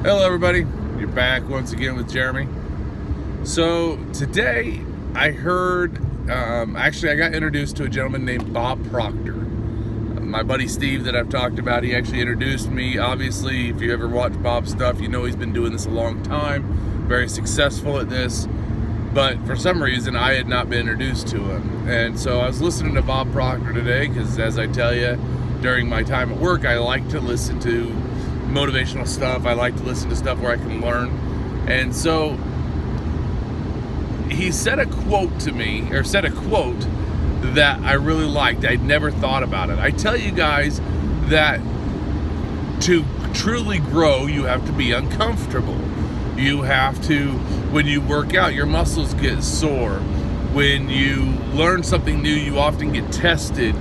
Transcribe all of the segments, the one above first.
Hello everybody, you're back once again with Jeremy. So today I heard, I got introduced to a gentleman named Bob Proctor. My buddy Steve that I've talked about, he actually introduced me. Obviously, if you ever watch Bob's stuff, you know he's been doing this a long time, very successful at this. But for some reason, I had not been introduced to him. And so I was listening to Bob Proctor today because, as I tell you, during my time at work, I like to listen to motivational stuff. I like to listen to stuff where I can learn. And so he said a quote that I really liked. I'd never thought about it. I tell you guys that to truly grow, you have to be uncomfortable. You have to, when you work out, your muscles get sore. When you learn something new, you often get tested.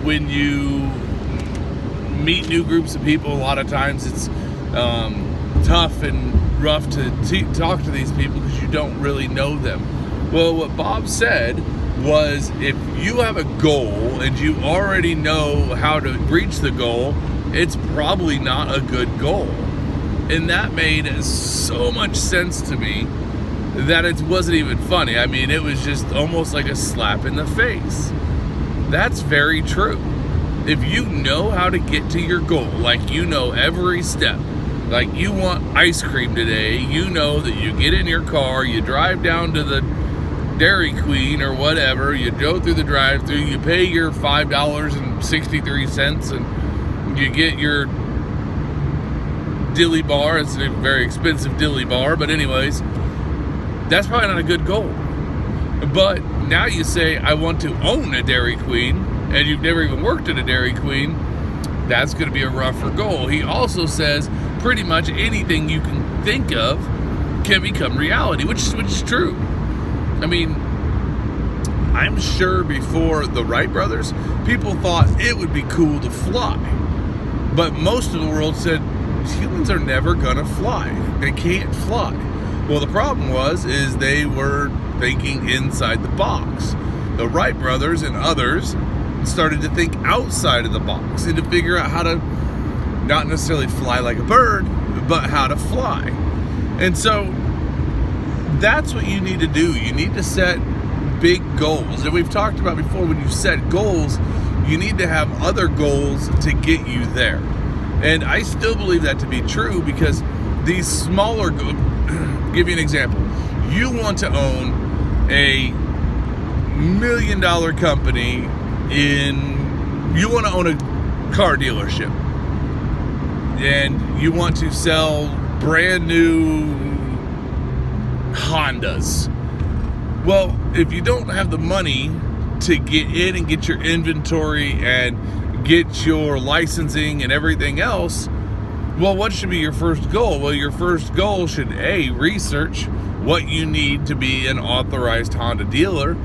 When you meet new groups of people, a lot of times it's tough and rough to talk to these people because you don't really know them. Well, what Bob said was, if you have a goal and you already know how to reach the goal, it's probably not a good goal. And that made so much sense to me that it wasn't even funny. I mean, it was just almost like a slap in the face. That's very true. If you know how to get to your goal, like you know every step, like you want ice cream today, you know that you get in your car, you drive down to the Dairy Queen or whatever, you go through the drive-thru, you pay your $5.63 and you get your dilly bar. It's a very expensive dilly bar, but anyways, that's probably not a good goal. But now you say, I want to own a Dairy Queen, and you've never even worked at a Dairy Queen, that's going to be a rougher goal. He also says pretty much anything you can think of can become reality, which is true. I mean, I'm sure before the Wright brothers, people thought it would be cool to fly. But most of the world said, humans are never going to fly. They can't fly. Well, the problem is they were thinking inside the box. The Wright brothers and others started to think outside of the box and to figure out how to not necessarily fly like a bird, but how to fly. And so that's what you need to do. You need to set big goals. And we've talked about before, when you set goals, you need to have other goals to get you there. And I still believe that to be true, because these smaller goals, give you an example. You want to own a $1 million company you want to own a car dealership, and you want to sell brand new Hondas. Well, if you don't have the money to get in and get your inventory and get your licensing and everything else, well, what should be your first goal? Well, your first goal should, research what you need to be an authorized Honda dealer.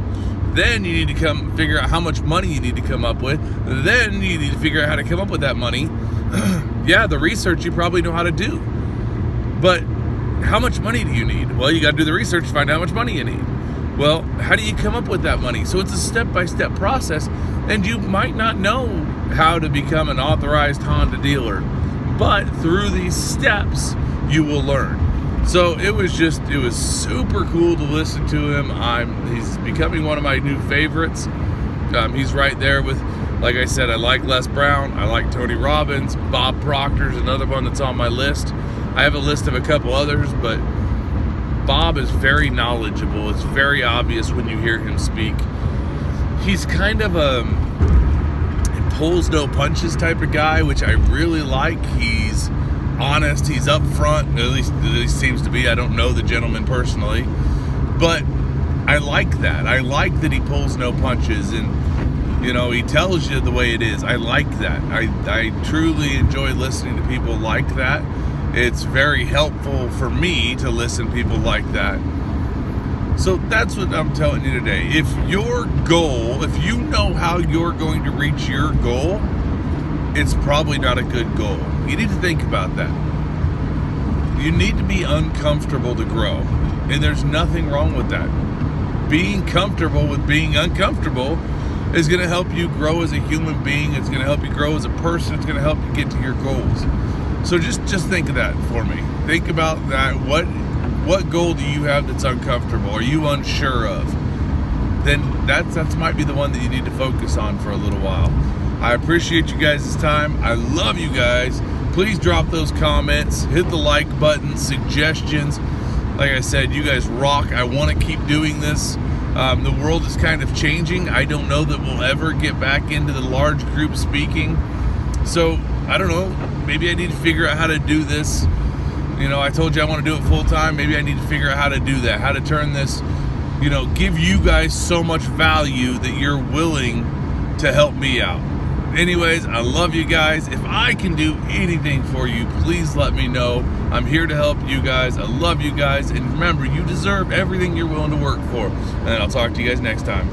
Then you need to figure out how much money you need to come up with. Then you need to figure out how to come up with that money. Yeah, the research you probably know how to do. But how much money do you need? Well, you got to do the research to find out how much money you need. Well, how do you come up with that money? So it's a step-by-step process, and you might not know how to become an authorized Honda dealer. But through these steps, you will learn. So it was super cool to listen to him. He's becoming one of my new favorites. He's right there with, like I said, I like Les Brown, I like Tony Robbins, Bob Proctor's another one that's on my list. I have a list of a couple others, but Bob is very knowledgeable. It's very obvious when you hear him speak. He's kind of a pulls no punches type of guy, which I really like. He's honest, he's upfront, at least seems to be. I don't know the gentleman personally, but I like that. I like that he pulls no punches, and he tells you the way it is. I like that. I truly enjoy listening to people like that. It's very helpful for me to listen to people like that. So that's what I'm telling you today. If you know how you're going to reach your goal, it's probably not a good goal. You need to think about that. You need to be uncomfortable to grow. And there's nothing wrong with that. Being comfortable with being uncomfortable is going to help you grow as a human being. It's going to help you grow as a person. It's going to help you get to your goals. So just think of that for me. Think about that. What goal do you have that's uncomfortable? Are you unsure of? Then that might be the one that you need to focus on for a little while. I appreciate you guys' time. I love you guys. Please drop those comments, hit the like button, suggestions. Like I said, you guys rock. I want to keep doing this. The world is kind of changing. I don't know that we'll ever get back into the large group speaking. So I don't know. Maybe I need to figure out how to do this. You know, I told you I want to do it full time. Maybe I need to figure out how to do that, how to turn this, you know, give you guys so much value that you're willing to help me out. Anyways, I love you guys. If I can do anything for you, please let me know. I'm here to help you guys. I love you guys. And remember, you deserve everything you're willing to work for. And I'll talk to you guys next time.